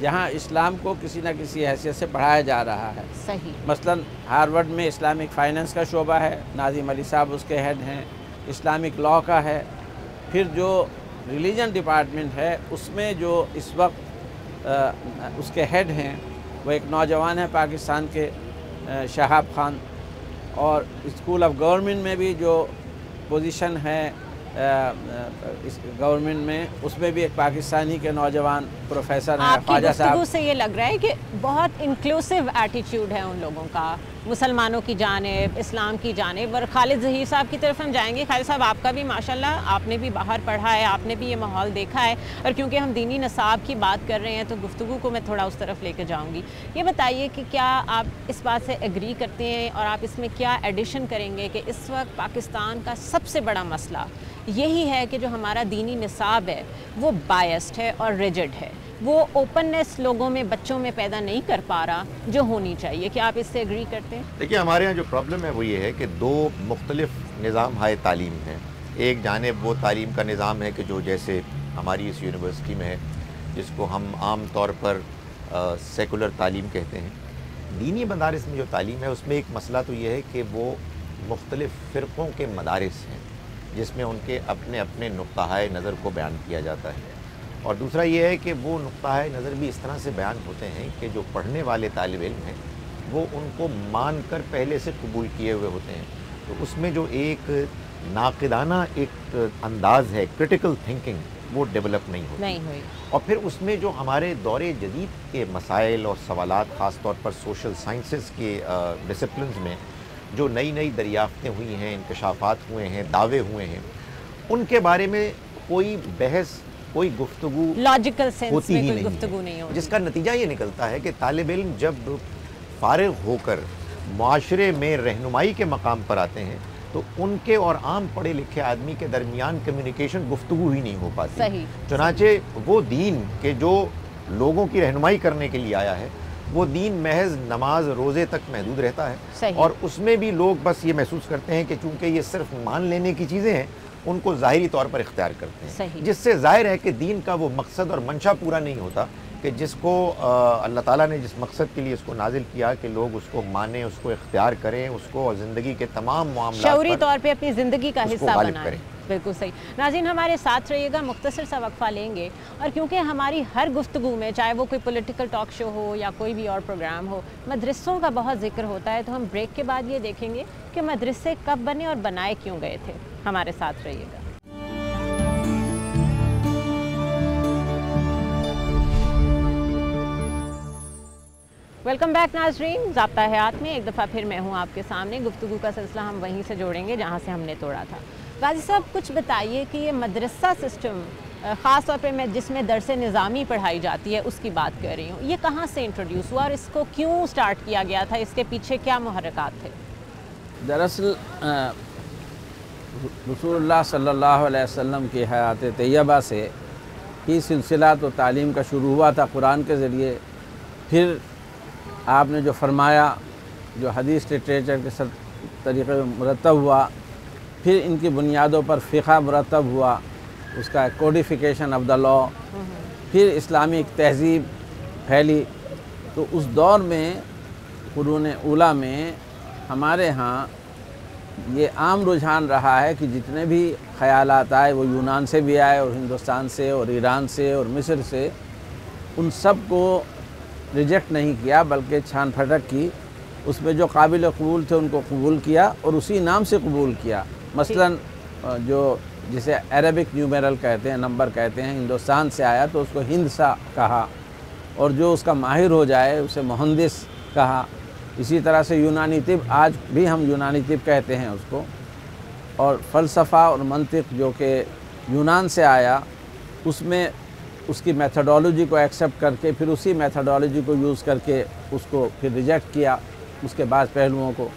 جہاں اسلام کو کسی نہ کسی حیثیت سے پڑھایا جا رہا ہے. صحیح. مثلاً ہارورڈ میں اسلامک فائننس کا شعبہ ہے، ناظم علی صاحب اس کے ہیڈ ہیں. اسلامک لاء کا ہے. پھر جو ریلیجن ڈپارٹمنٹ ہے اس میں جو اس وقت اس کے ہیڈ ہیں وہ ایک نوجوان ہیں پاکستان کے، شہاب خان. اور اسکول آف گورنمنٹ میں بھی جو پوزیشن ہے اس گورنمنٹ میں، اس میں بھی ایک پاکستانی کے نوجوان پروفیسر ہیں خواجہ صاحب. آپ کی گفتگو سے یہ لگ رہا ہے کہ بہت انکلوسیو ایٹیٹیوڈ ہے ان لوگوں کا، مسلمانوں کی جانب، اسلام کی جانب. اور خالد ظہیر صاحب کی طرف ہم جائیں گے. خالد صاحب، آپ کا بھی ماشاءاللہ آپ نے بھی باہر پڑھا ہے، آپ نے بھی یہ ماحول دیکھا ہے، اور کیونکہ ہم دینی نصاب کی بات کر رہے ہیں تو گفتگو کو میں تھوڑا اس طرف لے کے جاؤں گی. یہ بتائیے کہ کیا آپ اس بات سے ایگری کرتے ہیں اور آپ اس میں کیا ایڈیشن کریں گے کہ اس وقت پاکستان کا سب سے بڑا مسئلہ یہی ہے کہ جو ہمارا دینی نصاب ہے وہ بائسڈ ہے اور ریجڈ ہے، وہ اوپننس لوگوں میں، بچوں میں پیدا نہیں کر پا رہا جو ہونی چاہیے. کیا آپ اس سے ایگری کرتے ہیں؟ دیکھیے، ہمارے ہاں جو پرابلم ہے وہ یہ ہے کہ دو مختلف نظام ہائے تعلیم ہیں. ایک جانب وہ تعلیم کا نظام ہے کہ جو جیسے ہماری اس یونیورسٹی میں ہے، جس کو ہم عام طور پر سیکولر تعلیم کہتے ہیں. دینی مدارس میں جو تعلیم ہے اس میں ایک مسئلہ تو یہ ہے کہ وہ مختلف فرقوں کے مدارس ہیں جس میں ان کے اپنے اپنے نقطہ نظر کو بیان کیا جاتا ہے. اور دوسرا یہ ہے کہ وہ نقطہ نظر بھی اس طرح سے بیان ہوتے ہیں کہ جو پڑھنے والے طالب علم ہیں وہ ان کو مان کر پہلے سے قبول کیے ہوئے ہوتے ہیں. تو اس میں جو ایک ناقدانہ ایک انداز ہے، کرٹیکل تھنکنگ، وہ ڈیولپ نہیں ہوئی. اور پھر اس میں جو ہمارے دور جدید کے مسائل اور سوالات، خاص طور پر سوشل سائنسز کے ڈسپلنز میں جو نئی نئی دریافتیں ہوئی ہیں، انکشافات ہوئے ہیں، دعوے ہوئے ہیں، ان کے بارے میں کوئی بحث، کوئی گفتگو لاجیکل سینس ہوتی میں ہی کوئی گفتگو نہیں ہوتی، جس کا نتیجہ یہ نکلتا ہے کہ طالب علم جب فارغ ہو کر معاشرے میں رہنمائی کے مقام پر آتے ہیں تو ان کے اور عام پڑھے لکھے آدمی کے درمیان کمیونیکیشن، گفتگو ہی نہیں ہو پاتی. چنانچہ وہ دین کہ جو لوگوں کی رہنمائی کرنے کے لیے آیا ہے، وہ دین محض نماز روزے تک محدود رہتا ہے. اور اس میں بھی لوگ بس یہ محسوس کرتے ہیں کہ چونکہ یہ صرف مان لینے کی چیزیں ہیں، ان کو ظاہری طور پر اختیار کرتے ہیں، جس سے ظاہر ہے کہ دین کا وہ مقصد اور منشا پورا نہیں ہوتا کہ جس کو اللہ تعالیٰ نے جس مقصد کے لیے اس کو نازل کیا کہ لوگ اس کو مانیں، اس کو اختیار کریں، اس کو زندگی کے تمام معاملات شعوری طور پہ اپنی زندگی کا حصہ بنائیں. بالکل صحیح. ناظرین، ہمارے ساتھ رہیے گا، مختصر سا وقفہ لیں گے. اور کیونکہ ہماری ہر گفتگو میں، چاہے وہ کوئی پولیٹیکل ٹاک شو ہو یا کوئی بھی اور پروگرام ہو، مدرسوں کا بہت ذکر ہوتا ہے، تو ہم بریک کے بعد یہ دیکھیں گے کہ مدرسے کب بنے اور بنائے کیوں گئے تھے. ہمارے ساتھ رہیے گا. ویلکم بیک ناظرین. ضابطہ حیات میں ایک دفعہ پھر میں ہوں آپ کے سامنے. گفتگو کا سلسلہ ہم وہیں سے جوڑیں گے جہاں سے ہم نے توڑا تھا. غازی صاحب، کچھ بتائیے کہ یہ مدرسہ سسٹم، خاص طور پہ میں جس میں درس نظامی پڑھائی جاتی ہے اس کی بات کر رہی ہوں، یہ کہاں سے انٹروڈیوس ہوا اور اس کو کیوں سٹارٹ کیا گیا تھا؟ اس کے پیچھے کیا محرکات تھے؟ دراصل رسول اللہ صلی اللہ علیہ وسلم کی حیات طیبہ سے ہی سلسلہ تو تعلیم کا شروع ہوا تھا قرآن کے ذریعے. پھر آپ نے جو فرمایا، جو حدیث لٹریچر کے طریقے میں مرتب ہوا، پھر ان کی بنیادوں پر فقہ مرتب ہوا، اس کا کوڈیفیکیشن آف دا لاء، پھر اسلامی تہذیب پھیلی. تو اس دور میں، قرون اولیٰ میں، ہمارے ہاں یہ عام رجحان رہا ہے کہ جتنے بھی خیالات آئے وہ یونان سے بھی آئے اور ہندوستان سے اور ایران سے اور مصر سے، ان سب کو ریجیکٹ نہیں کیا بلکہ چھان پھٹک کی. اس میں جو قابل قبول تھے ان کو قبول کیا اور اسی نام سے قبول کیا. مثلا جو جسے عربک نیومیرل کہتے ہیں، نمبر کہتے ہیں، ہندوستان سے آیا تو اس کو ہندسا کہا، اور جو اس کا ماہر ہو جائے اسے مہندس کہا. اسی طرح سے یونانی طب، آج بھی ہم یونانی طب کہتے ہیں اس کو. اور فلسفہ اور منطق جو کہ یونان سے آیا، اس میں اس کی میتھڈالوجی کو ایکسیپٹ کر کے پھر اسی میتھڈالوجی کو یوز کر کے اس کو پھر ریجیکٹ کیا اس کے بعض پہلوؤں کو.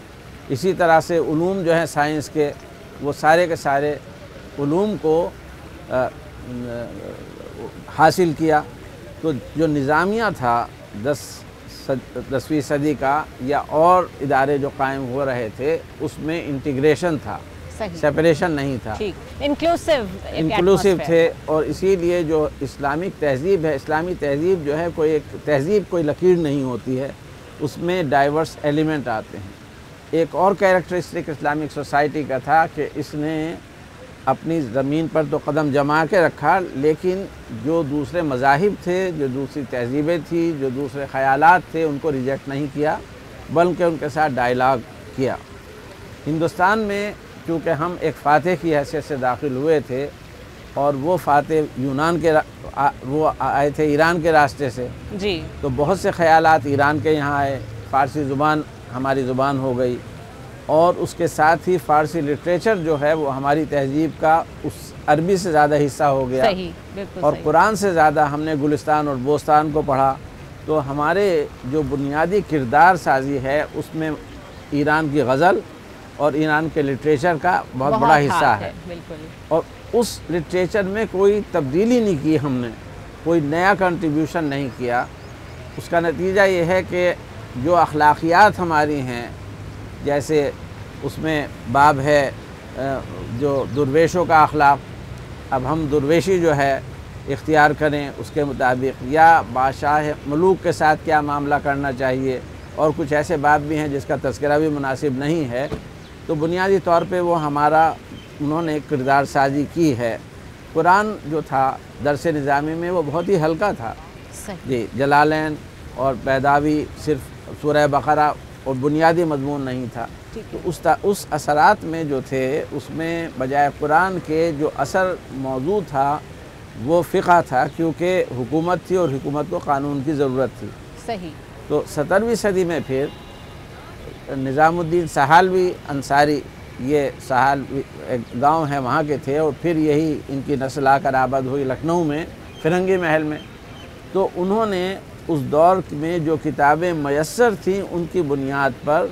اسی طرح سے علوم جو ہیں سائنس کے، وہ سارے کے سارے علوم کو حاصل کیا. تو جو نظامیہ تھا 10ویں صدی کا، یا اور ادارے جو قائم ہو رہے تھے، اس میں انٹیگریشن تھا. سیپریشن نہیں تھا، انکلوسیو تھے. اور اسی لیے جو اسلامک تہذیب ہے، اسلامی تہذیب جو ہے کوئی ایک تہذیب کوئی لکیر نہیں ہوتی ہے، اس میں ڈائیورس ایلیمنٹ آتے ہیں. ایک اور کیریکٹرسٹک اسلامک سوسائٹی کا تھا کہ اس نے اپنی زمین پر تو قدم جما کے رکھا، لیکن جو دوسرے مذاہب تھے، جو دوسری تہذیبیں تھیں، جو دوسرے خیالات تھے، ان کو ریجیکٹ نہیں کیا بلکہ ان کے ساتھ ڈائیلاگ کیا. ہندوستان میں چونکہ ہم ایک فاتح کی حیثیت سے داخل ہوئے تھے اور وہ فاتح یونان کے وہ آئے تھے ایران کے راستے سے، جی، تو بہت سے خیالات ایران کے یہاں آئے، فارسی زبان ہماری زبان ہو گئی، اور اس کے ساتھ ہی فارسی لٹریچر جو ہے وہ ہماری تہذیب کا اس عربی سے زیادہ حصہ ہو گیا. صحیح، بالکل اور صحیح. قرآن سے زیادہ ہم نے گلستان اور بوستان کو پڑھا. تو ہمارے جو بنیادی کردار سازی ہے اس میں ایران کی غزل اور ایران کے لٹریچر کا بہت بڑا حصہ ہے. بالکل. اور اس لٹریچر میں کوئی تبدیلی نہیں کی، ہم نے کوئی نیا کنٹریبیوشن نہیں کیا. اس کا نتیجہ یہ ہے کہ جو اخلاقیات ہماری ہیں، جیسے اس میں باب ہے جو درویشوں کا اخلاق، اب ہم درویشی جو ہے اختیار کریں اس کے مطابق، یا بادشاہ ملوک کے ساتھ کیا معاملہ کرنا چاہیے، اور کچھ ایسے باب بھی ہیں جس کا تذکرہ بھی مناسب نہیں ہے. تو بنیادی طور پہ وہ ہمارا انہوں نے کردار سازی کی ہے. قرآن جو تھا درس نظامی میں وہ بہت ہی ہلکا تھا. جی، جلالین اور بیداوی صرف سورہ بقرہ اور بنیادی مضمون نہیں تھا. تو اس اثرات میں جو تھے اس میں بجائے قرآن کے جو اثر موضوع تھا وہ فقہ تھا، کیونکہ حکومت تھی اور حکومت کو قانون کی ضرورت تھی. صحیح. تو 17ویں صدی میں پھر نظام الدین سہالوی انصاری، یہ سہال ایک گاؤں ہے وہاں کے تھے، اور پھر یہی ان کی نسل آ کر آباد ہوئی لکھنؤ میں فرنگی محل میں. تو انہوں نے اس دور میں جو کتابیں میسر تھیں ان کی بنیاد پر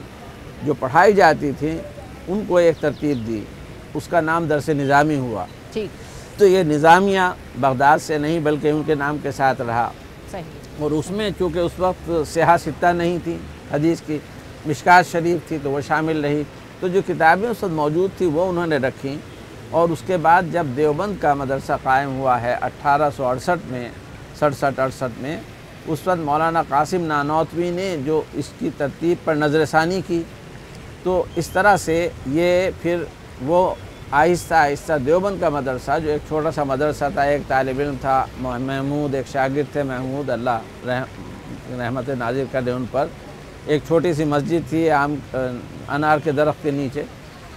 جو پڑھائی جاتی تھیں ان کو ایک ترتیب دی، اس کا نام درس نظامی ہوا. ٹھیک. تو یہ نظامیہ بغداد سے نہیں بلکہ ان کے نام کے ساتھ رہا. صحیح. اور اس میں چونکہ اس وقت سیاہ ستہ نہیں تھی حدیث کی، مشکات شریف تھی تو وہ شامل رہی. تو جو کتابیں اس وقت موجود تھی وہ انہوں نے رکھیں. اور اس کے بعد جب دیوبند کا مدرسہ قائم ہوا ہے 1868 میں، 67-68 میں، اس وقت مولانا قاسم نانوتوی نے جو اس کی ترتیب پر نظر ثانی کی. تو اس طرح سے یہ پھر وہ آہستہ آہستہ دیوبند کا مدرسہ جو ایک چھوٹا سا مدرسہ تھا، ایک طالب علم تھا محمود، ایک شاگرد تھے محمود، اللہ رحمت نازل کرے ان پر، ایک چھوٹی سی مسجد تھی انار کے درخت کے نیچے،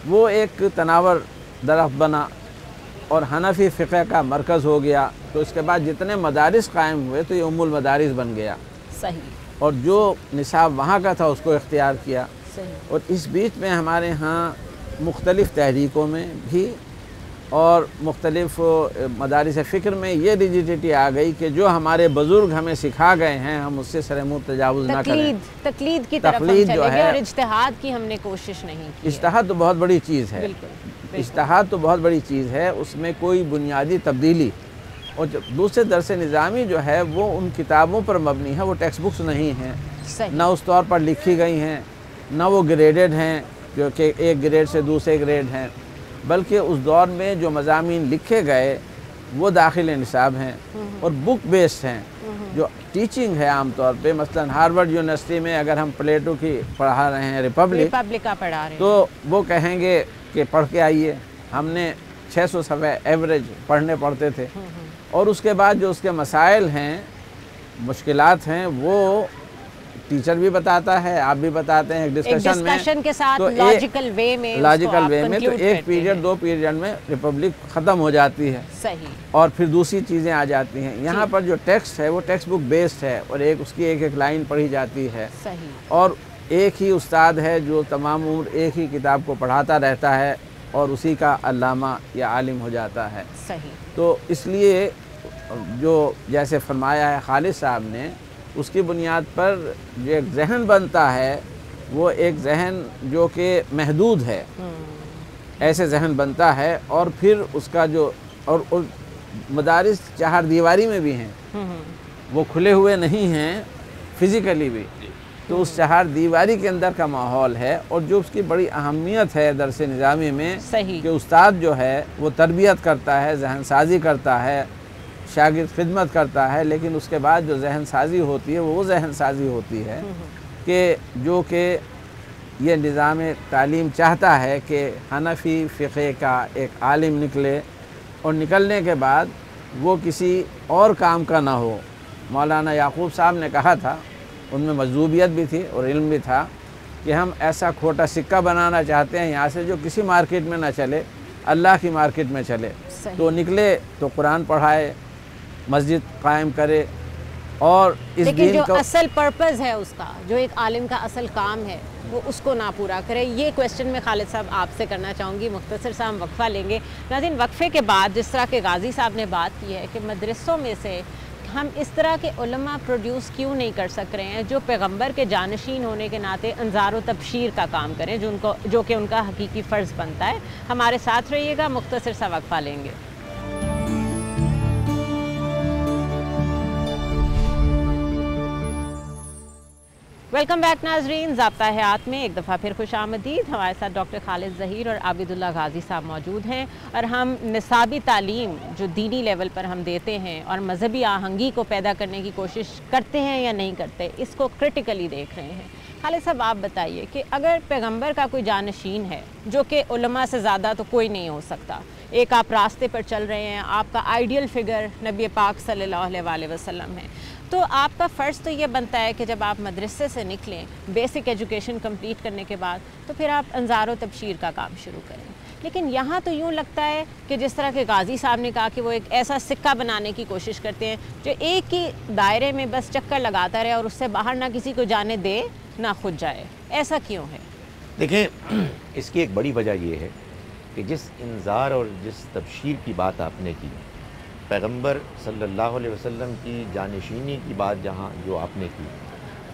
وہ ایک تناور درخت بنا اور حنفی فقہ کا مرکز ہو گیا. تو اس کے بعد جتنے مدارس قائم ہوئے تو یہ ام المدارس بن گیا. صحیح. اور جو نصاب وہاں کا تھا اس کو اختیار کیا. صحیح. اور اس بیچ میں ہمارے ہاں مختلف تحریکوں میں بھی اور مختلف مدارس فکر میں یہ ریجیڈیٹی آ گئی کہ جو ہمارے بزرگ ہمیں سکھا گئے ہیں ہم اس سے سر منہ تجاوز نہ کریں. تقلید کی طرف ہم چلے گئے اور اجتہاد کی ہم نے کوشش نہیں کی. اجتہاد تو بہت بڑی چیز ہے. بالکل. اجتہاد تو بہت بڑی چیز ہے، اس میں کوئی بنیادی تبدیلی. اور دوسرے درس نظامی جو ہے وہ ان کتابوں پر مبنی ہے، وہ ٹیکسٹ بکس نہیں ہیں، نہ اس طور پر لکھی گئی ہیں، نہ وہ گریڈڈ ہیں جو کہ ایک گریڈ سے دوسرے گریڈ ہیں، بلکہ اس دور میں جو مضامین لکھے گئے وہ داخل نصاب ہیں اور بک بیسڈ ہیں. جو ٹیچنگ ہے عام طور پہ، مثلا ہارورڈ یونیورسٹی میں اگر ہم پلیٹو کی پڑھا رہے ہیں ریپبلک کا پڑھا رہے ہیں تو وہ کہیں گے کہ پڑھ کے آئیے. ہم نے 600 صفحے ایوریج پڑھنے پڑتے تھے. اور اس کے بعد جو اس کے مسائل ہیں، مشکلات ہیں، وہ ٹیچر بھی بتاتا ہے، آپ بھی بتاتے ہیں، ایک ڈسکشن کے ساتھ لاجیکل وے میں تو ایک پیریڈ 2 پیریڈ میں ریپبلک ختم ہو جاتی ہے. صحیح. اور پھر دوسری چیزیں آ جاتی ہیں. یہاں پر جو ٹیکسٹ ہے وہ ٹیکسٹ بک بیسڈ ہے اور اس کی ایک لائن پڑھی جاتی ہے. صحیح. اور ایک ہی استاد ہے جو تمام عمر ایک ہی کتاب کو پڑھاتا رہتا ہے اور اسی کا علامہ یا عالم ہو جاتا ہے. صحیح. تو اس لیے جو جیسے فرمایا ہے خالد صاحب نے، اس کی بنیاد پر جو ایک ذہن بنتا ہے وہ ایک ذہن جو کہ محدود ہے، ایسے ذہن بنتا ہے. اور پھر اس کا جو اور مدارس 4 دیواری میں بھی ہیں، وہ کھلے ہوئے نہیں ہیں فزیکلی بھی، تو اس چہار دیواری کے اندر کا ماحول ہے، اور جو اس کی بڑی اہمیت ہے درس نظامی میں صحیح کہ استاد جو ہے وہ تربیت کرتا ہے، ذہن سازی کرتا ہے، شاگرد خدمت کرتا ہے، لیکن اس کے بعد جو ذہن سازی ہوتی ہے وہ ذہن سازی ہوتی ہے کہ جو کہ یہ نظام تعلیم چاہتا ہے کہ حنفی فقہ کا ایک عالم نکلے، اور نکلنے کے بعد وہ کسی اور کام کا نہ ہو۔ مولانا یعقوب صاحب نے کہا تھا، ان میں مجذوبیت بھی تھی اور علم بھی تھا، کہ ہم ایسا کھوٹا سکہ بنانا چاہتے ہیں یہاں سے جو کسی مارکیٹ میں نہ چلے، اللہ کی مارکیٹ میں چلے۔ تو نکلے تو قرآن پڑھائے، مسجد قائم کرے، اور اس لیکن دین جو کو اصل پرپز ہے اس کا، جو ایک عالم کا اصل کام ہے، وہ اس کو نہ پورا کرے۔ یہ کویسچن میں خالد صاحب آپ سے کرنا چاہوں گی، مختصر سا ہم وقفہ لیں گے۔ ناظرین، وقفے کے بعد جس طرح کے غازی صاحب نے بات کی ہے کہ مدرسوں میں سے ہم اس طرح کے علماء پروڈیوس کیوں نہیں کر سک رہے ہیں جو پیغمبر کے جانشین ہونے کے ناطے انذار و تبشیر کا کام کریں، جو کہ ان کا حقیقی فرض بنتا ہے۔ ہمارے ساتھ رہیے گا، مختصر سا وقفہ لیں گے۔ ویلکم بیک ناظرین، ضابطہ حیات میں ایک دفعہ پھر خوش آمدید۔ ہمارے ساتھ ڈاکٹر خالد ظہیر اور عابد اللہ غازی صاحب موجود ہیں، اور ہم نصابی تعلیم جو دینی لیول پر ہم دیتے ہیں اور مذہبی آہنگی کو پیدا کرنے کی کوشش کرتے ہیں یا نہیں کرتے، اس کو کرٹیکلی دیکھ رہے ہیں۔ خالد صاحب، آپ بتائیے کہ اگر پیغمبر کا کوئی جانشین ہے، جو کہ علماء سے زیادہ تو کوئی نہیں ہو سکتا، ایک آپ راستے پر چل رہے ہیں، آپ کا آئیڈیل فگر نبی پاک صلی اللہ علیہ وسلم ہے، تو آپ کا فرض تو یہ بنتا ہے کہ جب آپ مدرسے سے نکلیں بیسک ایجوکیشن کمپلیٹ کرنے کے بعد، تو پھر آپ انذار و تبشیر کا کام شروع کریں۔ لیکن یہاں تو یوں لگتا ہے کہ جس طرح کے غازی صاحب نے کہا کہ وہ ایک ایسا سکہ بنانے کی کوشش کرتے ہیں جو ایک ہی دائرے میں بس چکر لگاتا رہے اور اس سے باہر نہ کسی کو جانے دے نہ خود جائے۔ ایسا کیوں ہے؟ دیکھیں، اس کی ایک بڑی وجہ یہ ہے کہ جس انذار اور جس تبشیر کی بات آپ نے کی، پیغمبر صلی اللہ علیہ وسلم کی جانشینی کی بات جہاں جو آپ نے کی،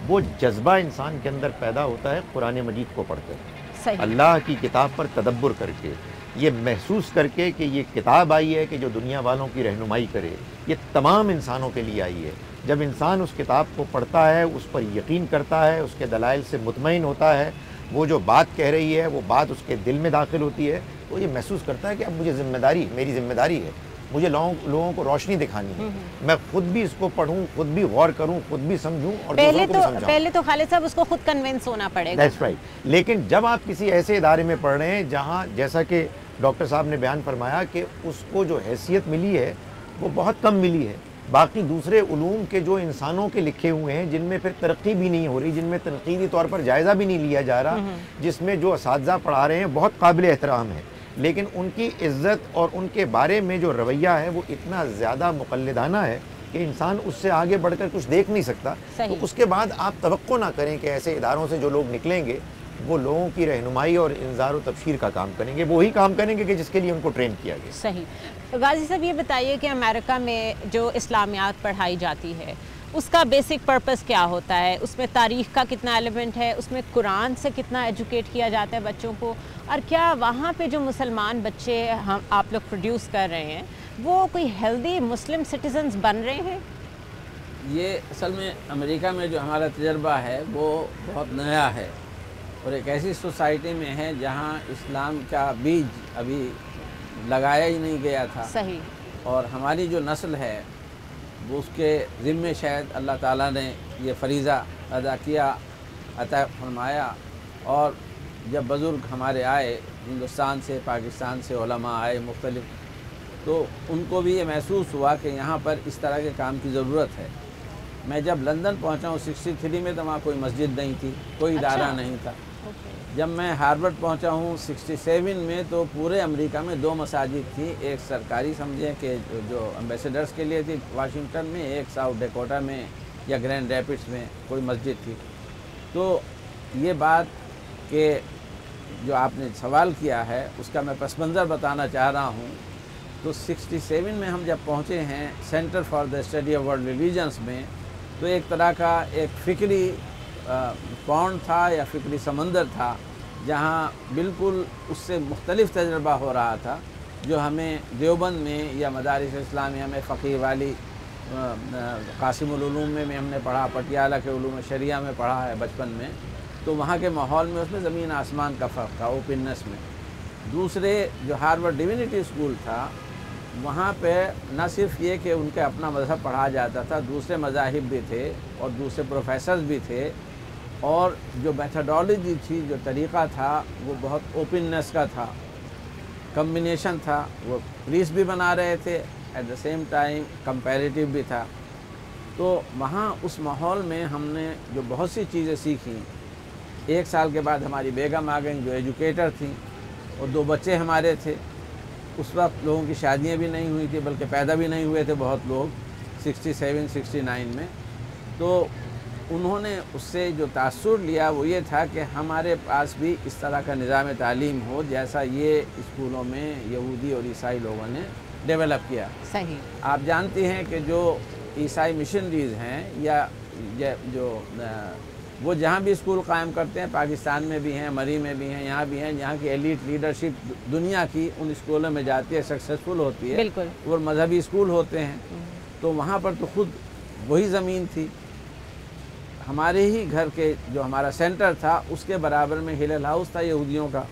وہ جذبہ انسان کے اندر پیدا ہوتا ہے قرآن مجید کو پڑھ کر، اللہ کی کتاب پر تدبر کر کے، یہ محسوس کر کے کہ یہ کتاب آئی ہے کہ جو دنیا والوں کی رہنمائی کرے، یہ تمام انسانوں کے لیے آئی ہے۔ جب انسان اس کتاب کو پڑھتا ہے، اس پر یقین کرتا ہے، اس کے دلائل سے مطمئن ہوتا ہے، وہ جو بات کہہ رہی ہے وہ بات اس کے دل میں داخل ہوتی ہے، تو یہ محسوس کرتا ہے کہ اب مجھے میری ذمہ داری ہے، مجھے لوگوں کو روشنی دکھانی ہے، میں خود بھی اس کو پڑھوں، خود بھی غور کروں، خود بھی سمجھوں اور دوسروں کو بھی سمجھاؤں۔ پہلے تو خالد صاحب اس کو خود کنونس ہونا پڑے گا۔ That's right۔ لیکن جب آپ کسی ایسے ادارے میں پڑھ رہے ہیں جہاں، جیسا کہ ڈاکٹر صاحب نے بیان فرمایا، کہ اس کو جو حیثیت ملی ہے وہ بہت کم ملی ہے، باقی دوسرے علوم کے جو انسانوں کے لکھے ہوئے ہیں، جن میں پھر ترقی بھی نہیں ہو رہی، جن میں تنقیدی طور پر جائزہ بھی نہیں لیا جا رہا، جس میں جو اساتذہ پڑھا رہے ہیں بہت قابل احترام ہے، لیکن ان کی عزت اور ان کے بارے میں جو رویہ ہے وہ اتنا زیادہ مقلدانہ ہے کہ انسان اس سے آگے بڑھ کر کچھ دیکھ نہیں سکتا۔ تو اس کے بعد آپ توقع نہ کریں کہ ایسے اداروں سے جو لوگ نکلیں گے وہ لوگوں کی رہنمائی اور انذار و تبشیر کا کام کریں گے، وہی کام کریں گے کہ جس کے لیے ان کو ٹرین کیا گیا۔ صحیح۔ غازی صاحب، یہ بتائیے کہ امریکہ میں جو اسلامیات پڑھائی جاتی ہے، اس کا بیسک پرپس کیا ہوتا ہے؟ اس میں تاریخ کا کتنا ایلیمنٹ ہے؟ اس میں قرآن سے کتنا ایجوکیٹ کیا جاتا ہے بچوں کو؟ اور کیا وہاں پہ جو مسلمان بچے آپ لوگ پروڈیوس کر رہے ہیں وہ کوئی ہیلدی مسلم سٹیزنز بن رہے ہیں؟ یہ اصل میں امریکہ میں جو ہمارا تجربہ ہے وہ بہت نیا ہے، اور ایک ایسی سوسائٹی میں ہے جہاں اسلام کا بیج ابھی لگایا ہی نہیں گیا تھا۔ صحیح۔ اور ہماری جو نسل ہے وہ اس کے ذمے شاید اللہ تعالیٰ نے یہ فریضہ ادا کیا، عطا فرمایا، اور جب بزرگ ہمارے آئے ہندوستان سے، پاکستان سے علماء آئے مختلف، تو ان کو بھی یہ محسوس ہوا کہ یہاں پر اس طرح کے کام کی ضرورت ہے۔ میں جب لندن پہنچا ہوں 63 میں، تو وہاں کوئی مسجد نہیں تھی، کوئی ادارہ نہیں تھا۔ جب میں ہارورڈ پہنچا ہوں 67 میں، تو پورے امریکہ میں 2 مساجد تھی، ایک سرکاری سمجھیں کہ جو امبیسڈرز کے لیے تھی واشنگٹن میں، ایک ساؤتھ ڈیکوٹا میں یا گرینڈ ریپڈس میں کوئی مسجد تھی۔ تو یہ بات کہ جو آپ نے سوال کیا ہے اس کا میں پس منظر بتانا چاہ رہا ہوں۔ تو 67 میں ہم جب پہنچے ہیں centre for the study of world religions میں، تو ایک طرح کا ایک فکری پونڈ تھا یا فکری سمندر تھا، جہاں بالکل اس سے مختلف تجربہ ہو رہا تھا جو ہمیں دیوبند میں یا مدارس اسلامیہ میں فقیہ والی قاسم العلوم میں ہم نے پڑھا، پٹیالہ کے علوم شریعہ میں پڑھا ہے بچپن میں، تو وہاں کے ماحول میں اس میں زمین آسمان کا فرق تھا اوپننس میں۔ دوسرے جو ہارورڈ ڈیوینٹی اسکول تھا، وہاں پہ نہ صرف یہ کہ ان کے اپنا مذہب پڑھا جاتا تھا، دوسرے مذاہب بھی تھے اور دوسرے پروفیسرز بھی تھے، اور جو میتھڈالوجی تھی، جو طریقہ تھا، وہ بہت اوپننس کا تھا، کمبینیشن تھا۔ وہ پریسٹ بھی بنا رہے تھے، at the same time comparative بھی تھا۔ تو وہاں اس ماحول میں ہم نے جو بہت سی چیزیں سیکھیں۔ 1 سال کے بعد ہماری بیگم آ گئیں جو ایجوکیٹر تھیں، اور 2 بچے ہمارے تھے۔ اس وقت لوگوں کی شادیاں بھی نہیں ہوئی تھی، بلکہ پیدا بھی نہیں ہوئے تھے بہت لوگ 67 69 میں۔ تو انہوں نے اس سے جو تاثر لیا وہ یہ تھا کہ ہمارے پاس بھی اس طرح کا نظام تعلیم ہو جیسا یہ اسکولوں میں یہودی اور عیسائی لوگوں نے ڈیولپ کیا۔ صحیح۔ آپ جانتی ہیں کہ جو عیسائی مشنریز ہیں یا جو وہ جہاں بھی اسکول قائم کرتے ہیں، پاکستان میں بھی ہیں، مری میں بھی ہیں، یہاں بھی ہیں، یہاں کی ایلیٹ لیڈرشپ دنیا کی ان اسکولوں میں جاتی ہے، سکسیسفل ہوتی ہے، بالکل، اور مذہبی اسکول ہوتے ہیں۔ تو وہاں پر تو خود وہی زمین تھی، ہمارے ہی گھر کے جو ہمارا سینٹر تھا اس کے برابر میں ہلل ہاؤس تھا یہودیوں کا،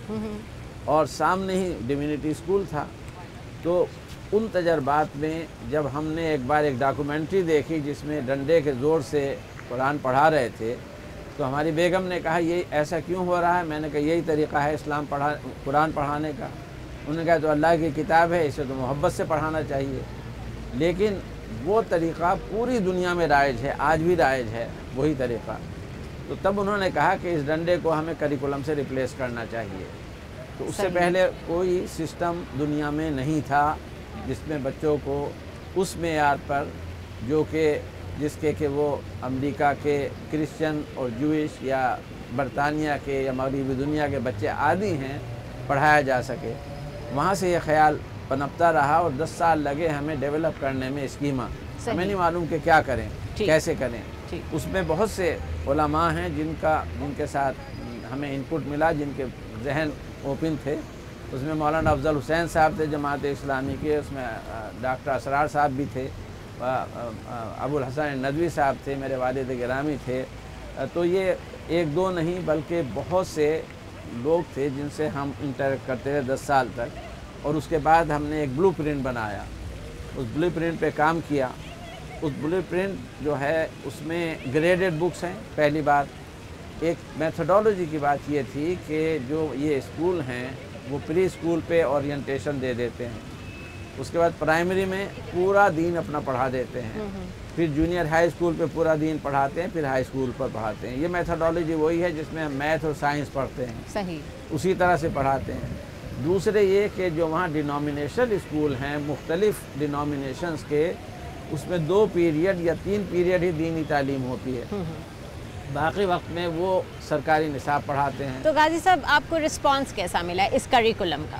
اور سامنے ہی ڈیوینٹی اسکول تھا۔ تو ان تجربات میں جب ہم نے ایک بار ایک ڈاکومنٹری دیکھی جس میں ڈنڈے کے زور سے قرآن پڑھا رہے تھے، تو ہماری بیگم نے کہا یہ ایسا کیوں ہو رہا ہے؟ میں نے کہا یہی طریقہ ہے قرآن پڑھانے کا۔ انہوں نے کہا تو اللہ کی کتاب ہے، اسے تو محبت سے پڑھانا چاہیے۔ لیکن وہ طریقہ پوری دنیا میں رائج ہے، آج بھی رائج ہے وہی طریقہ۔ تو تب انہوں نے کہا کہ اس ڈنڈے کو ہمیں کریکولم سے ریپلیس کرنا چاہیے۔ تو اس سے پہلے کوئی سسٹم دنیا میں نہیں تھا جس میں بچوں کو اس معیار پر جو کہ وہ امریکہ کے کرسچن اور جوئش یا برطانیہ کے یا مغربی دنیا کے بچے عادی ہیں پڑھایا جا سکے۔ وہاں سے یہ خیال پنپتا رہا اور 10 سال لگے ہمیں ڈیولپ کرنے میں اسکیمہ۔ ہمیں نہیں معلوم کہ کیا کریں، کیسے کریں۔ اس میں بہت سے علماء ہیں جن کے ساتھ ہمیں انپٹ ملا، جن کے ذہن اوپن تھے۔ اس میں مولانا افضل حسین صاحب تھے جماعت اسلامی کے، اس میں ڈاکٹر اسرار صاحب بھی تھے، ابو الحسن ندوی صاحب تھے، میرے والد گرامی تھے۔ تو یہ 1 2 نہیں بلکہ بہت سے لوگ تھے جن سے ہم انٹریکٹ کرتے رہے 10 سال تک، اور اس کے بعد ہم نے ایک بلو پرنٹ بنایا، اس بلو پرنٹ پہ کام کیا۔ اس بلو پرنٹ جو ہے اس میں گریڈڈ بکس ہیں۔ پہلی بات ایک میتھڈالوجی کی بات یہ تھی کہ جو یہ اسکول ہیں وہ پری اسکول پہ اورینٹیشن دے دیتے ہیں، اس کے بعد پرائمری میں پورا دین اپنا پڑھا دیتے ہیں، پھر جونیئر ہائی اسکول پہ پورا دین پڑھاتے ہیں، پھر ہائی اسکول پر پڑھاتے ہیں۔ یہ میتھڈالوجی وہی ہے جس میں ہم میتھ اور سائنس پڑھتے ہیں، صحیح اسی طرح سے پڑھاتے ہیں۔ دوسرے یہ کہ جو وہاں ڈینومینیشنل اسکول ہیں مختلف ڈینومینیشنز کے، اس میں 2 پیریڈ یا 3 پیریڈ ہی دینی تعلیم ہوتی ہے، باقی وقت میں وہ سرکاری نصاب پڑھاتے ہیں۔ تو غازی صاحب آپ کو رسپانس کیسا ملا اس کریکولم کا؟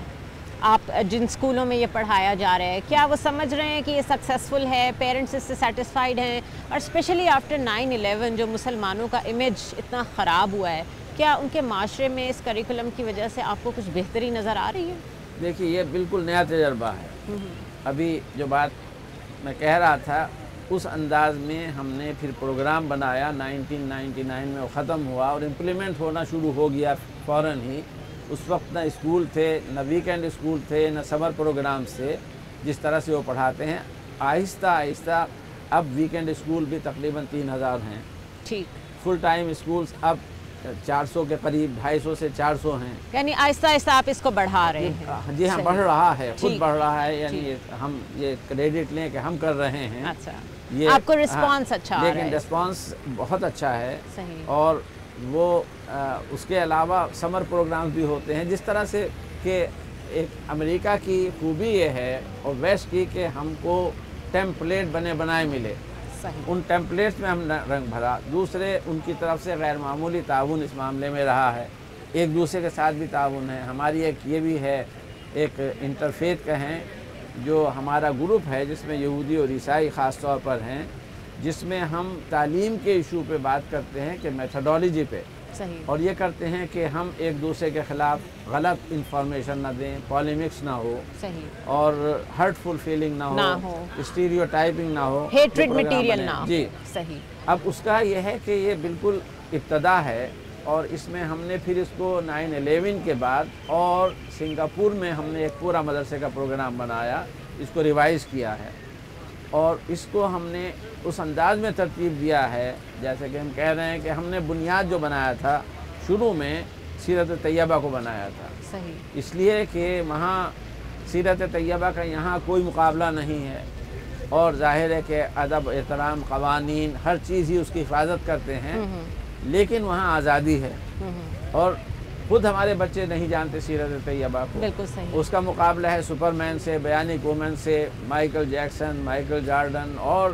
آپ جن اسکولوں میں یہ پڑھایا جا رہا ہے، کیا وہ سمجھ رہے ہیں کہ یہ سکسیسفل ہے، پیرنٹس اس سے سیٹسفائیڈ ہیں؟ اور اسپیشلی آفٹر 9/11 جو مسلمانوں کا امیج اتنا خراب ہوا ہے، کیا ان کے معاشرے میں اس کریکولم کی وجہ سے آپ کو کچھ بہتری نظر آ رہی ہے؟ دیکھیے یہ بالکل نیا تجربہ ہے۔ ابھی جو بات میں کہہ رہا تھا اس انداز میں ہم نے پھر پروگرام بنایا، 1999 میں وہ ختم ہوا اور امپلیمنٹ ہونا شروع ہو گیا فوراً ہی۔ اس وقت نہ اسکول تھے، نہ ویکینڈ اسکول تھے، نہ سمر پروگرام سے جس طرح سے وہ پڑھاتے ہیں۔ آہستہ آہستہ اب ویکینڈ اسکول بھی تقریباً 3000 ہیں، ٹھیک، فل ٹائم اسکولز اب 400 کے قریب، 250 سے 400 ہیں۔ یعنی آہستہ آہستہ آپ اس کو بڑھا رہے ہیں؟ جی ہاں، بڑھ رہا ہے، خود بڑھ رہا ہے، یعنی ہم یہ کریڈٹ لیں کہ ہم کر رہے ہیں۔ اچھا، آپ کو رسپانس اچھا آ رہا ہے؟ لیکن رسپانس بہت اچھا ہے، صحیح۔ اور وہ اس کے علاوہ سمر پروگرامز بھی ہوتے ہیں، جس طرح سے کہ ایک امریکہ کی خوبی یہ ہے اور ویسٹ کی کہ ہم کو ٹیمپلیٹ بنے بنائے ملے، ان ٹیمپلیٹس میں ہم نے رنگ بھرا۔ دوسرے ان کی طرف سے غیر معمولی تعاون اس معاملے میں رہا ہے، ایک دوسرے کے ساتھ بھی تعاون ہے۔ ہماری ایک یہ بھی ہے، ایک انٹرفیتھ کہیں جو ہمارا گروپ ہے جس میں یہودی اور عیسائی خاص طور پر ہیں، جس میں ہم تعلیم کے ایشو پہ بات کرتے ہیں کہ میتھڈالوجی پہ، صحیح. اور یہ کرتے ہیں کہ ہم ایک دوسرے کے خلاف غلط انفارمیشن نہ دیں، پالیمکس نہ ہو، صحیح، اور ہرٹ فل فیلنگ نہ ہو، اسٹیریو ٹائپنگ نہ ہو، ہیٹریڈ مٹیریل نہ ہو. جی صحیح. اب اس کا یہ ہے کہ یہ بالکل ابتدا ہے، اور اس میں ہم نے پھر اس کو 9/11 کے بعد اور سنگاپور میں ہم نے ایک پورا مدرسے کا پروگرام بنایا، اس کو ریوائز کیا ہے، اور اس کو ہم نے اس انداز میں ترتیب دیا ہے جیسے کہ ہم کہہ رہے ہیں کہ ہم نے بنیاد جو بنایا تھا شروع میں سیرت طیبہ کو بنایا تھا. صحیح. اس لیے کہ وہاں سیرت طیبہ کا یہاں کوئی مقابلہ نہیں ہے، اور ظاہر ہے کہ ادب، احترام، قوانین، ہر چیز ہی اس کی حفاظت کرتے ہیں، لیکن وہاں آزادی ہے، اور خود ہمارے بچے نہیں جانتے سیرت طیبہ کو. بالکل صحیح. اس کا مقابلہ ہے سپرمین سے، بیانک وومن سے، مائیکل جیکسن، مائیکل جارڈن اور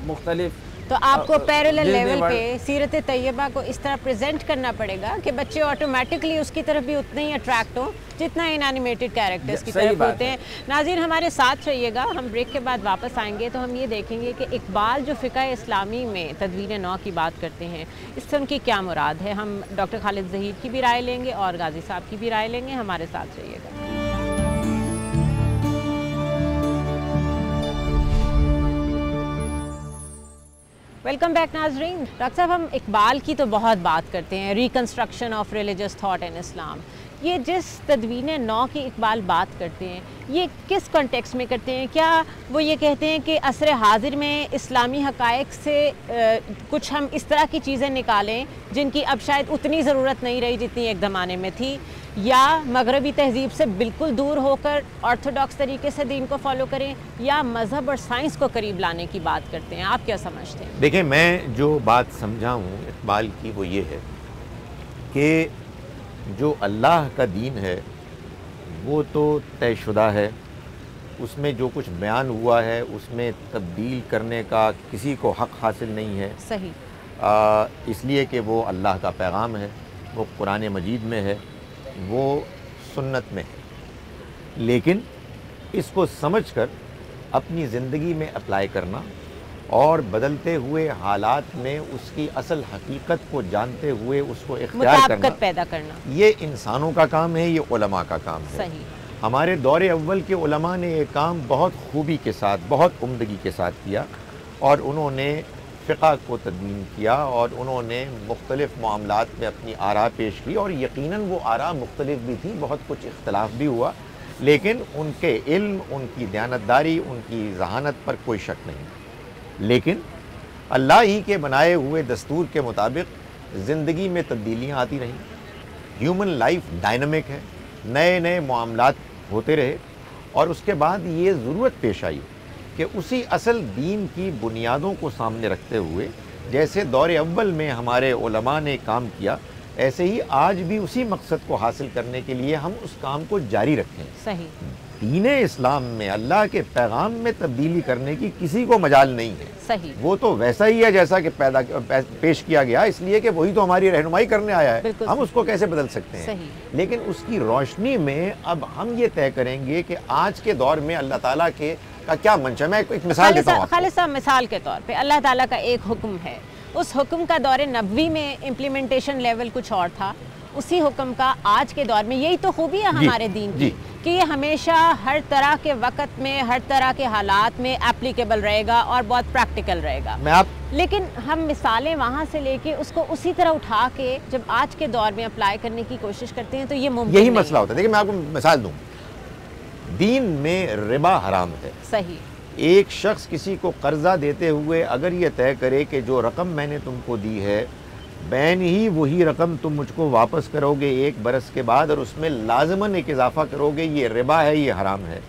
مختلف. تو آپ کو پیرلل لیول پہ سیرت طیبہ کو اس طرح پریزنٹ کرنا پڑے گا کہ بچے آٹومیٹکلی اس کی طرف بھی اتنے ہی اٹریکٹ ہوں جتنا ان اینیمیٹڈ کیریکٹرز کی طرف ہوتے ہیں. ناظرین ہمارے ساتھ رہیے گا، ہم بریک کے بعد واپس آئیں گے تو ہم یہ دیکھیں گے کہ اقبال جو فقہ اسلامی میں تدوین نو کی بات کرتے ہیں، اس سے ان کی کیا مراد ہے. ہم ڈاکٹر خالد ظہیر کی بھی رائے لیں گے اور غازی صاحب کی بھی رائے لیں گے. ہمارے ساتھ رہیے گا. ویلکم بیک ناظرین. ڈاکٹر صاحب ہم اقبال کی تو بہت بات کرتے ہیں، reconstruction of religious thought in Islam. یہ جس تدوین نو کی اقبال بات کرتے ہیں یہ کس کانٹیکسٹ میں کرتے ہیں؟ کیا وہ یہ کہتے ہیں کہ عصر حاضر میں اسلامی حقائق سے کچھ ہم اس طرح کی چیزیں نکالیں جن کی اب شاید اتنی ضرورت نہیں رہی جتنی ایک زمانے میں تھی، یا مغربی تہذیب سے بالکل دور ہو کر آرتھوڈاکس طریقے سے دین کو فالو کریں، یا مذہب اور سائنس کو قریب لانے کی بات کرتے ہیں؟ آپ کیا سمجھتے ہیں؟ دیکھیں، میں جو بات سمجھا ہوں اقبال کی وہ یہ ہے کہ جو اللہ کا دین ہے وہ تو طے شدہ ہے، اس میں جو کچھ بیان ہوا ہے اس میں تبدیل کرنے کا کسی کو حق حاصل نہیں ہے. صحیح. اس لیے کہ وہ اللہ کا پیغام ہے، وہ قرآن مجید میں ہے، وہ سنت میں ہے. لیکن اس کو سمجھ کر اپنی زندگی میں اپلائی کرنا اور بدلتے ہوئے حالات میں اس کی اصل حقیقت کو جانتے ہوئے اس کو اختیار کرنا، مطابقت پیدا کرنا، یہ انسانوں کا کام ہے، یہ علماء کا کام ہے. صحیح. ہمارے دور اول کے علماء نے یہ کام بہت خوبی کے ساتھ، بہت عمدگی کے ساتھ کیا، اور انہوں نے فقہ کو تدوین کیا، اور انہوں نے مختلف معاملات میں اپنی آراء پیش کی، اور یقیناً وہ آراء مختلف بھی تھیں، بہت کچھ اختلاف بھی ہوا، لیکن ان کے علم، ان کی دیانتداری، ان کی ذہانت پر کوئی شک نہیں. لیکن اللہ ہی کے بنائے ہوئے دستور کے مطابق زندگی میں تبدیلیاں آتی رہیں. ہیومن لائف ڈائنامک ہے، نئے نئے معاملات ہوتے رہے، اور اس کے بعد یہ ضرورت پیش آئی کہ اسی اصل دین کی بنیادوں کو سامنے رکھتے ہوئے جیسے دور اول میں ہمارے علماء نے کام کیا، ایسے ہی آج بھی اسی مقصد کو حاصل کرنے کے لیے ہم اس کام کو جاری رکھیں. صحیح. دین اسلام میں اللہ کے پیغام میں تبدیلی کرنے کی کسی کو مجال نہیں ہے. صحیح. وہ تو ویسا ہی ہے جیسا کہ پیش کیا گیا، اس لیے کہ وہی تو ہماری رہنمائی کرنے آیا ہے. ہم اس کو کیسے بدل سکتے ہیں؟ صحیح. لیکن اس کی روشنی میں اب ہم یہ طے کریں گے کہ آج کے دور میں اللہ تعالیٰ کا کیا منشا. میں ایک مثال دیتا ہوں. خالد صاحب، مثال کے طور پہ اللہ تعالیٰ کا ایک حکم ہے، اس حکم کا دور نبوی میں امپلیمنٹیشن لیول کچھ اور تھا، اسی حکم کا آج کے دور میں، یہی تو خوبی ہے ہمارے دین کی کہ یہ ہمیشہ ہر طرح کے وقت میں، ہر طرح کے حالات میں اپلیکیبل رہے گا اور بہت پریکٹیکل رہے گا. لیکن ہم مثالیں وہاں سے لے کے اس کو اسی طرح اٹھا کے جب آج کے دور میں اپلائی کرنے کی کوشش کرتے ہیں تو یہ ممکن یہی مسئلہ ہوتا ہے. دیکھیں میں آپ کو مثال دوں، دین میں ربا حرام ہے. صحیح. ایک شخص کسی کو قرضہ دیتے ہوئے اگر یہ طے کرے کہ جو رقم میں نے تم کو دی ہے بین ہی وہی رقم تم مجھ کو واپس کرو گے 1 برس کے بعد، اور اس میں لازماً ایک اضافہ کرو گے، یہ ربا ہے، یہ حرام ہے.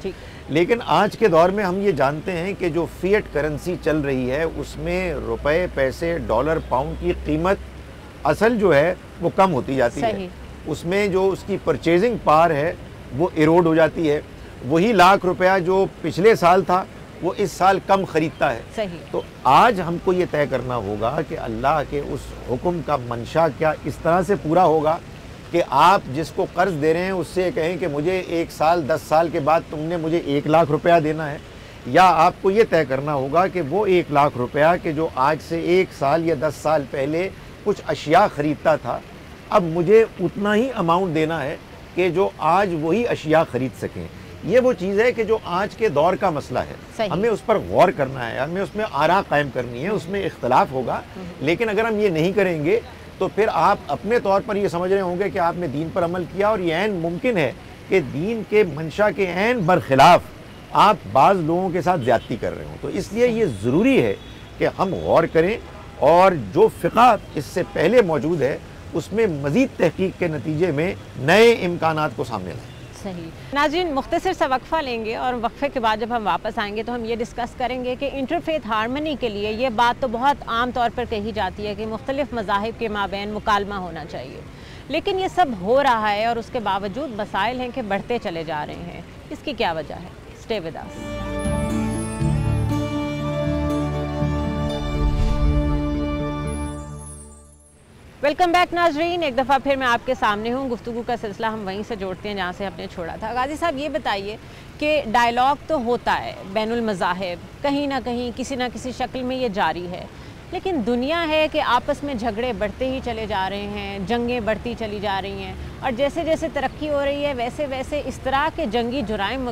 لیکن آج کے دور میں ہم یہ جانتے ہیں کہ جو فیٹ کرنسی چل رہی ہے اس میں روپے، پیسے، ڈالر، پاؤنڈ کی قیمت اصل جو ہے وہ کم ہوتی جاتی ہے. اس میں جو اس کی پرچیزنگ پاور ہے وہ ایروڈ ہو جاتی ہے. وہی لاکھ روپیہ جو پچھلے سال تھا وہ اس سال کم خریدتا ہے. صحیح. تو آج ہم کو یہ طے کرنا ہوگا کہ اللہ کے اس حکم کا منشا کیا اس طرح سے پورا ہوگا کہ آپ جس کو قرض دے رہے ہیں اس سے کہیں کہ مجھے 1 سال 10 سال کے بعد تم نے مجھے 1 لاکھ روپیہ دینا ہے، یا آپ کو یہ طے کرنا ہوگا کہ وہ 1 لاکھ روپیہ کہ جو آج سے 1 سال یا 10 سال پہلے کچھ اشیاء خریدتا تھا اب مجھے اتنا ہی اماؤنٹ دینا ہے کہ جو آج وہی اشیاء خرید سکیں. یہ وہ چیز ہے کہ جو آج کے دور کا مسئلہ ہے, ہمیں اس پر غور کرنا ہے, ہمیں اس میں آراء قائم کرنی ہے, اس میں اختلاف ہوگا, لیکن اگر ہم یہ نہیں کریں گے تو پھر آپ اپنے طور پر یہ سمجھ رہے ہوں گے کہ آپ نے دین پر عمل کیا, اور یہ عین ممکن ہے کہ دین کے منشا کے عین برخلاف آپ بعض لوگوں کے ساتھ زیادتی کر رہے ہوں. تو اس لیے یہ ضروری ہے کہ ہم غور کریں اور جو فقہ اس سے پہلے موجود ہے اس میں مزید تحقیق کے نتیجے میں نئے امکانات کو سامنے لائیں. صحیح. ناظرین, مختصر سا وقفہ لیں گے اور وقفے کے بعد جب ہم واپس آئیں گے تو ہم یہ ڈسکس کریں گے کہ انٹرفیتھ ہارمنی کے لیے یہ بات تو بہت عام طور پر کہی جاتی ہے کہ مختلف مذاہب کے مابین مکالمہ ہونا چاہیے, لیکن یہ سب ہو رہا ہے اور اس کے باوجود مسائل ہیں کہ بڑھتے چلے جا رہے ہیں. اس کی کیا وجہ ہے؟ Stay with us. Welcome back ناظرین, ایک دفعہ پھر میں آپ کے سامنے ہوں. گفتگو کا سلسلہ ہم وہیں سے جوڑتے ہیں جہاں سے ہم نے چھوڑا تھا. غازی صاحب, یہ بتائیے کہ ڈائلاگ تو ہوتا ہے بین المذاہب, کہیں نہ کہیں کسی نہ کسی شکل میں یہ جاری ہے, لیکن دنیا ہے کہ آپس میں جھگڑے بڑھتے ہی چلے جا رہے ہیں, جنگیں بڑھتی چلی جا رہی ہیں, اور جیسے جیسے ترقی ہو رہی ہے ویسے ویسے اس طرح کے جنگی جرائم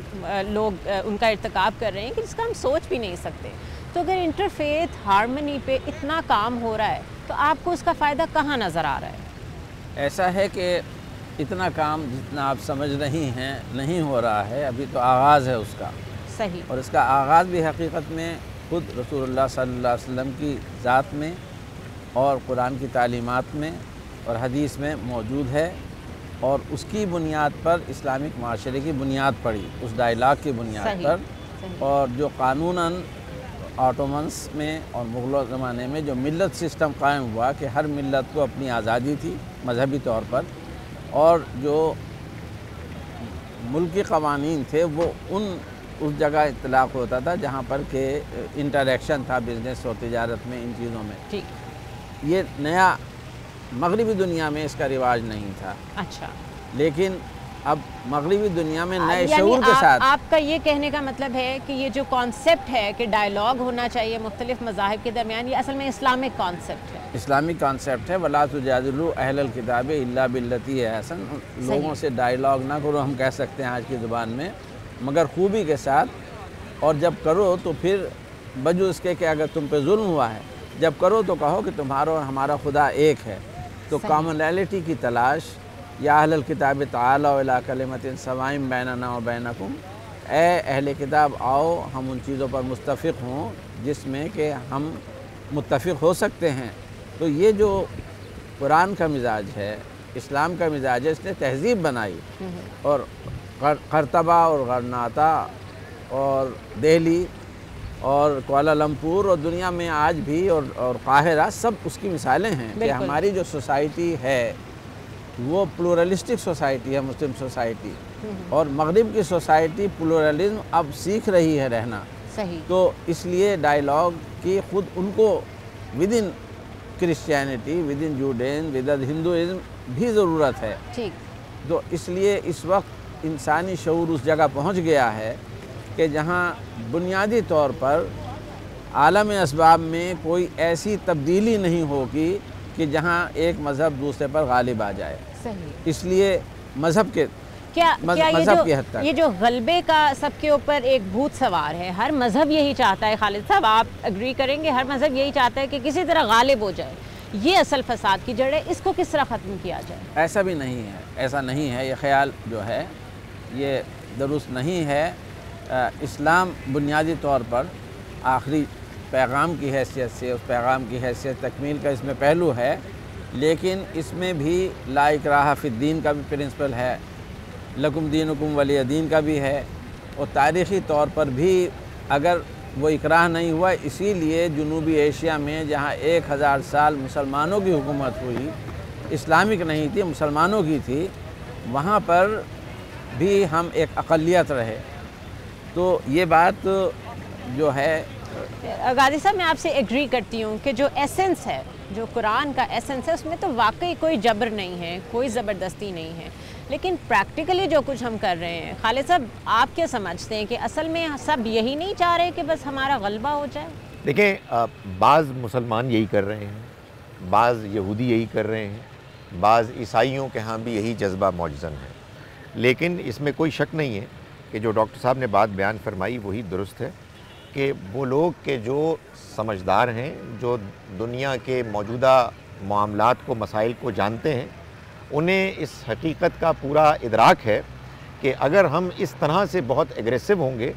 لوگ ان کا ارتکاب کر رہے ہیں کہ جس کا ہم سوچ بھی نہیں سکتے. تو اگر انٹرفیتھ ہارمنی پہ اتنا کام ہو رہا ہے تو آپ کو اس کا فائدہ کہاں نظر آ رہا ہے؟ ایسا ہے کہ اتنا کام جتنا آپ سمجھ رہی ہیں نہیں ہو رہا ہے, ابھی تو آغاز ہے اس کا. صحیح. اور اس کا آغاز بھی حقیقت میں خود رسول اللہ صلی اللہ علیہ وسلم کی ذات میں اور قرآن کی تعلیمات میں اور حدیث میں موجود ہے, اور اس کی بنیاد پر اسلامک معاشرے کی بنیاد پڑی, اس ڈائلاگ کی بنیاد پر. اور جو قانوناً آٹومنس میں اور مغلوں زمانے میں جو ملت سسٹم قائم ہوا کہ ہر ملت کو اپنی آزادی تھی مذہبی طور پر, اور جو ملکی قوانین تھے وہ اس جگہ اطلاق ہوتا تھا جہاں پر کہ انٹریکشن تھا بزنس اور تجارت میں, ان چیزوں میں. ٹھیک. یہ نیا مغربی دنیا میں اس کا رواج نہیں تھا. اچھا. لیکن اب مغربی دنیا میں نئے شعور کے ساتھ. آپ کا یہ کہنے کا مطلب ہے کہ یہ جو کانسیپٹ ہے کہ ڈائلاگ ہونا چاہیے مختلف مذاہب کے درمیان, یہ اصل میں اسلامک کانسیپٹ ہے. اسلامک کانسیپٹ ہے. وَلَا تُجَادِلُوا أَهْلَ الْكِتَابِ إِلَّا بِالَّتِي هِيَ أَحْسَنُ. لوگوں سے ڈائلاگ نہ کرو, ہم کہہ سکتے ہیں آج کی زبان میں, مگر خوبی کے ساتھ. اور جب کرو تو پھر بجو اس کے کہ اگر تم پہ ظلم ہوا ہے, جب کرو تو کہو کہ تمہارا اور ہمارا خدا ایک ہے. تو کامنالٹی کی تلاش, یا اہل الکتاب تعالوا الی کلمۃ سواء بیننا و بینکم, اے اہل کتاب آؤ ہم ان چیزوں پر متفق ہوں جس میں کہ ہم متفق ہو سکتے ہیں. تو یہ جو قرآن کا مزاج ہے, اسلام کا مزاج ہے, اس نے تہذیب بنائی. اور قرطبہ اور غرناطہ اور دہلی اور کوالالمپور اور دنیا میں آج بھی اور قاہرہ سب اس کی مثالیں ہیں کہ ہماری جو سوسائٹی ہے وہ پلورلسٹک سوسائٹی ہے, مسلم سوسائٹی. اور مغرب کی سوسائٹی پلورلزم اب سیکھ رہی ہے رہنا. صحیح. تو اس لیے ڈائلاگ کی خود ان کو within Christianity, within Judean, within Hinduism بھی ضرورت ہے. ٹھیک. تو اس لیے اس وقت انسانی شعور اس جگہ پہنچ گیا ہے کہ جہاں بنیادی طور پر عالم اسباب میں کوئی ایسی تبدیلی نہیں ہوگی کہ جہاں ایک مذہب دوسرے پر غالب آ جائے. صحیح. اس لیے مذہب کے مذہب کی حد تک یہ جو غلبے کا سب کے اوپر ایک بھوت سوار ہے, ہر مذہب یہی چاہتا ہے. خالد صاحب, آپ اگری کریں گے, ہر مذہب یہی چاہتا ہے کہ کسی طرح غالب ہو جائے. یہ اصل فساد کی جڑ ہے, اس کو کس طرح ختم کیا جائے؟ ایسا بھی نہیں ہے, ایسا نہیں ہے. یہ خیال جو ہے یہ درست نہیں ہے. اسلام بنیادی طور پر آخری پیغام کی حیثیت سے, اس پیغام کی حیثیت تکمیل کا اس میں پہلو ہے, لیکن اس میں بھی لا اکراہ فی الدین کا بھی پرنسپل ہے, لکم دینکم ولی دین کا بھی ہے. اور تاریخی طور پر بھی اگر وہ اکراہ نہیں ہوا, اسی لیے جنوبی ایشیا میں جہاں 1000 سال مسلمانوں کی حکومت ہوئی, اسلامک نہیں تھی, مسلمانوں کی تھی, وہاں پر بھی ہم ایک اقلیت رہے. تو یہ بات جو ہے. غازی صاحب, میں آپ سے ایگری کرتی ہوں کہ جو ایسنس ہے, جو قرآن کا ایسنس ہے, اس میں تو واقعی کوئی جبر نہیں ہے, کوئی زبردستی نہیں ہے. لیکن پریکٹیکلی جو کچھ ہم کر رہے ہیں, خالد صاحب آپ کیا سمجھتے ہیں کہ اصل میں سب یہی نہیں چاہ رہے کہ بس ہمارا غلبہ ہو جائے؟ دیکھیں, بعض مسلمان یہی کر رہے ہیں, بعض یہودی یہی کر رہے ہیں, بعض عیسائیوں کے ہاں بھی یہی جذبہ موجزن ہے، لیکن اس میں کوئی شک نہیں ہے کہ جو ڈاکٹر صاحب نے بات بیان فرمائی وہی درست ہے کہ وہ لوگ کہ جو سمجھدار ہیں، جو دنیا کے موجودہ معاملات کو، مسائل کو جانتے ہیں، انہیں اس حقیقت کا پورا ادراک ہے کہ اگر ہم اس طرح سے بہت ایگریسو ہوں گے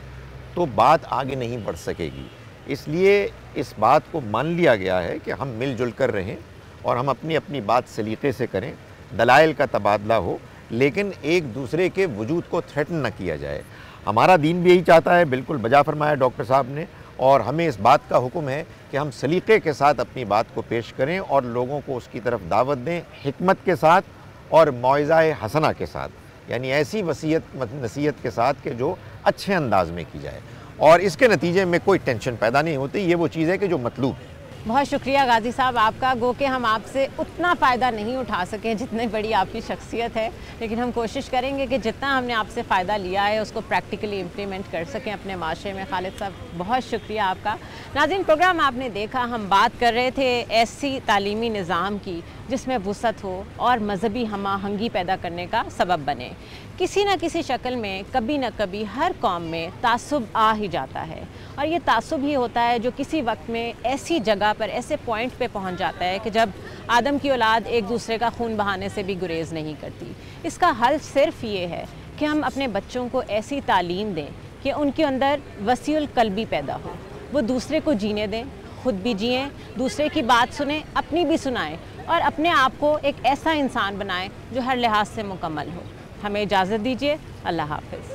تو بات آگے نہیں بڑھ سکے گی۔ اس لیے اس بات کو مان لیا گیا ہے کہ ہم مل جل کر رہیں اور ہم اپنی اپنی بات سلیقے سے کریں، دلائل کا تبادلہ ہو، لیکن ایک دوسرے کے وجود کو تھریٹن نہ کیا جائے۔ ہمارا دین بھی یہی چاہتا ہے، بالکل بجا فرمایا ڈاکٹر صاحب نے، اور ہمیں اس بات کا حکم ہے کہ ہم سلیقے کے ساتھ اپنی بات کو پیش کریں اور لوگوں کو اس کی طرف دعوت دیں، حکمت کے ساتھ اور موعظہ حسنہ کے ساتھ، یعنی ایسی وصیت نصیحت کے ساتھ کہ جو اچھے انداز میں کی جائے، اور اس کے نتیجے میں کوئی ٹینشن پیدا نہیں ہوتی۔ یہ وہ چیز ہے کہ جو مطلوب ہے۔ بہت شکریہ غازی صاحب آپ کا، گو کہ ہم آپ سے اتنا فائدہ نہیں اٹھا سکیں جتنی بڑی آپ کی شخصیت ہے، لیکن ہم کوشش کریں گے کہ جتنا ہم نے آپ سے فائدہ لیا ہے اس کو پریکٹیکلی امپلیمنٹ کر سکیں اپنے معاشرے میں۔ خالد صاحب بہت شکریہ آپ کا۔ ناظرین، پروگرام آپ نے دیکھا، ہم بات کر رہے تھے ایسی تعلیمی نظام کی جس میں وسعت ہو اور مذہبی ہم آہنگی پیدا کرنے کا سبب بنے۔ کسی نہ کسی شکل میں کبھی نہ کبھی ہر قوم میں تعصب آ ہی جاتا ہے، اور یہ تعصب ہی ہوتا ہے جو کسی وقت میں ایسی جگہ پر، ایسے پوائنٹ پہ پہنچ جاتا ہے کہ جب آدم کی اولاد ایک دوسرے کا خون بہانے سے بھی گریز نہیں کرتی۔ اس کا حل صرف یہ ہے کہ ہم اپنے بچوں کو ایسی تعلیم دیں کہ ان کے اندر وسیع القلبی پیدا ہو، وہ دوسرے کو جینے دیں، خود بھی جئیں، دوسرے کی بات سنیں، اپنی بھی سنائیں، اور اپنے آپ کو ایک ایسا انسان بنائیں جو ہر لحاظ سے مکمل ہو۔ ہمیں اجازت دیجیے، اللہ حافظ۔